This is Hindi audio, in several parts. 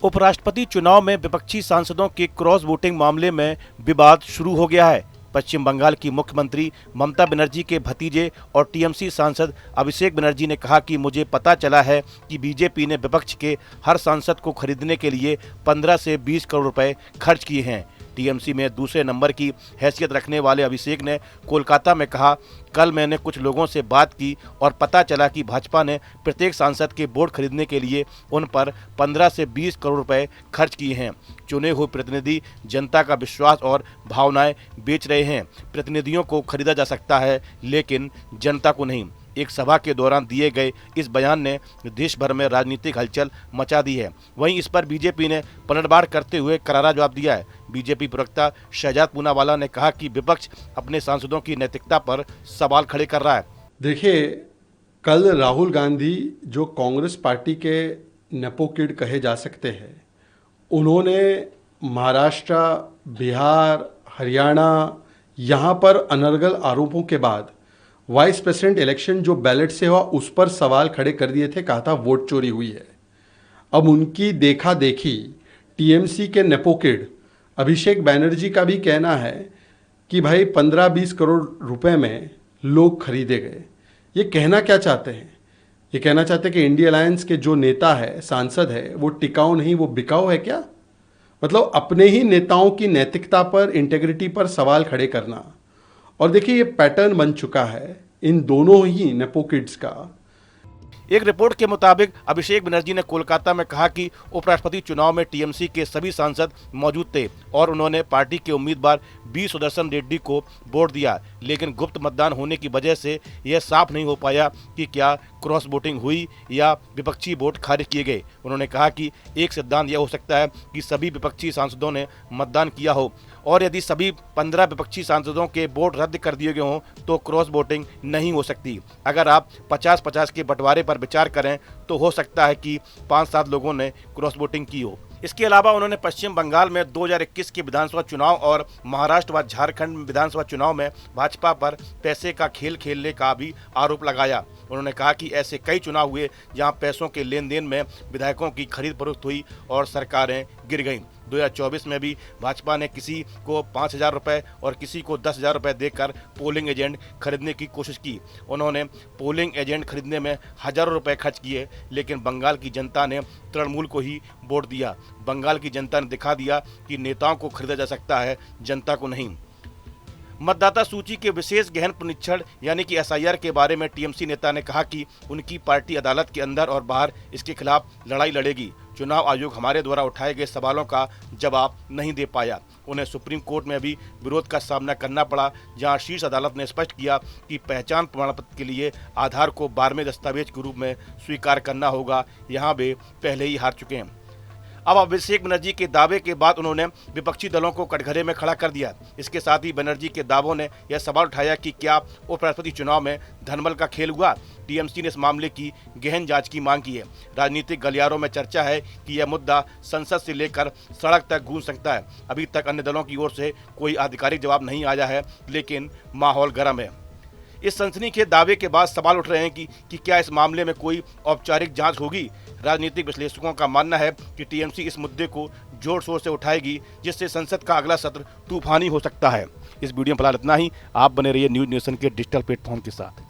उपराष्ट्रपति चुनाव में विपक्षी सांसदों के क्रॉस वोटिंग मामले में विवाद शुरू हो गया है। पश्चिम बंगाल की मुख्यमंत्री ममता बनर्जी के भतीजे और टीएमसी सांसद अभिषेक बनर्जी ने कहा कि मुझे पता चला है कि बीजेपी ने विपक्ष के हर सांसद को खरीदने के लिए 15 से 20 करोड़ रुपए खर्च किए हैं। टीएमसी में दूसरे नंबर की हैसियत रखने वाले अभिषेक ने कोलकाता में कहा, कल मैंने कुछ लोगों से बात की और पता चला कि भाजपा ने प्रत्येक सांसद के वोट खरीदने के लिए उन पर 15 से 20 करोड़ रुपए खर्च किए हैं। चुने हुए प्रतिनिधि जनता का विश्वास और भावनाएं बेच रहे हैं। प्रतिनिधियों को खरीदा जा सकता है लेकिन जनता को नहीं। एक सभा के दौरान दिए गए इस बयान ने देश भर में राजनीतिक हलचल मचा दी है। वहीं इस पर बीजेपी ने पलटवार करते हुए करारा जवाब दिया है। बीजेपी प्रवक्ता शहजाद पूनावाला ने कहा कि विपक्ष अपने सांसदों की नैतिकता पर सवाल खड़े कर रहा है। देखिए, कल राहुल गांधी जो कांग्रेस पार्टी के नेपो किड कहे जा सकते हैं, उन्होंने महाराष्ट्र, बिहार, हरियाणा यहाँ पर अनर्गल आरोपों के बाद वाइस प्रेसिडेंट इलेक्शन जो बैलेट से हुआ उस पर सवाल खड़े कर दिए थे। कहा था वोट चोरी हुई है। अब उनकी देखा देखी टीएमसी के नेपो किड अभिषेक बैनर्जी का भी कहना है कि भाई 15-20 करोड़ रुपए में लोग खरीदे गए। ये कहना क्या चाहते हैं? ये कहना चाहते हैं कि इंडिया अलायंस के जो नेता है, सांसद है, वो टिकाऊ नहीं, वो बिकाऊ है क्या? मतलब अपने ही नेताओं की नैतिकता पर, इंटेग्रिटी पर सवाल खड़े करना। और देखिए, ये पैटर्न बन चुका है इन दोनों ही नेपो किड्स का। एक रिपोर्ट के मुताबिक अभिषेक बनर्जी ने कोलकाता में कहा कि उपराष्ट्रपति चुनाव में टीएमसी के सभी सांसद मौजूद थे और उन्होंने पार्टी के उम्मीदवार बी सुदर्शन रेड्डी को वोट दिया, लेकिन गुप्त मतदान होने की वजह से यह साफ नहीं हो पाया कि क्या क्रॉस वोटिंग हुई या विपक्षी वोट खारिज किए गए। उन्होंने कहा कि एक सिद्धांत यह हो सकता है कि सभी विपक्षी सांसदों ने मतदान किया हो और यदि सभी 15 विपक्षी सांसदों के वोट रद्द कर दिए गए हों तो क्रॉस वोटिंग नहीं हो सकती। अगर आप 50-50 के बंटवारे पर विचार करें तो हो सकता है कि 5-7 लोगों ने क्रॉस वोटिंग की हो। इसके अलावा उन्होंने पश्चिम बंगाल में 2021 के विधानसभा चुनाव और महाराष्ट्र व झारखंड विधानसभा चुनाव में भाजपा पर पैसे का खेल खेलने का भी आरोप लगाया। उन्होंने कहा कि ऐसे कई चुनाव हुए जहां पैसों के लेन देन में विधायकों की खरीद फरोख्त हुई और सरकारें गिर गईं। 2024 में भी भाजपा ने किसी को 5,000 रुपये और किसी को 10,000 रुपये देकर पोलिंग एजेंट खरीदने की कोशिश की। उन्होंने पोलिंग एजेंट खरीदने में हजारों रुपए खर्च किए, लेकिन बंगाल की जनता ने तृणमूल को ही वोट दिया। बंगाल की जनता ने दिखा दिया कि नेताओं को खरीदा जा सकता है, जनता को नहीं। मतदाता सूची के विशेष गहन पुनरीक्षण यानी कि एसआईआर के बारे में टीएमसी नेता ने कहा कि उनकी पार्टी अदालत के अंदर और बाहर इसके खिलाफ लड़ाई लड़ेगी। चुनाव आयोग हमारे द्वारा उठाए गए सवालों का जवाब नहीं दे पाया। उन्हें सुप्रीम कोर्ट में भी विरोध का सामना करना पड़ा, जहां शीर्ष अदालत ने स्पष्ट किया कि पहचान प्रमाण पत्र के लिए आधार को 12वें दस्तावेज के रूप में स्वीकार करना होगा। यहां वे पहले ही हार चुके हैं। अब अभिषेक बनर्जी के दावे के बाद उन्होंने विपक्षी दलों को कटघरे में खड़ा कर दिया। इसके साथ ही बनर्जी के दावों ने यह सवाल उठाया कि क्या उपराष्ट्रपति चुनाव में धनबल का खेल हुआ। टीएमसी ने इस मामले की गहन जांच की मांग की है। राजनीतिक गलियारों में चर्चा है कि यह मुद्दा संसद से लेकर सड़क तक गूंज सकता है। अभी तक अन्य दलों की ओर से कोई आधिकारिक जवाब नहीं आया है, लेकिन माहौल गर्म है। इस सनसनीखेज दावे के बाद सवाल उठ रहे हैं कि क्या इस मामले में कोई औपचारिक जांच होगी। राजनीतिक विश्लेषकों का मानना है कि टीएमसी इस मुद्दे को जोर शोर से उठाएगी, जिससे संसद का अगला सत्र तूफानी हो सकता है। इस वीडियो में फिलहाल इतना ही। आप बने रहिए न्यूज नेशन के डिजिटल प्लेटफॉर्म के साथ।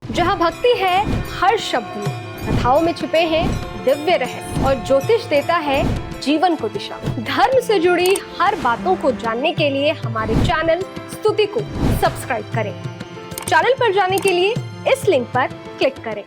जहां भक्ति है हर शब्द में, कथाओं में छुपे हैं दिव्य रहस्य और ज्योतिष देता है जीवन को दिशा। धर्म से जुड़ी हर बातों को जानने के लिए हमारे चैनल स्तुति को सब्सक्राइब करें। चैनल पर जाने के लिए इस लिंक पर क्लिक करें।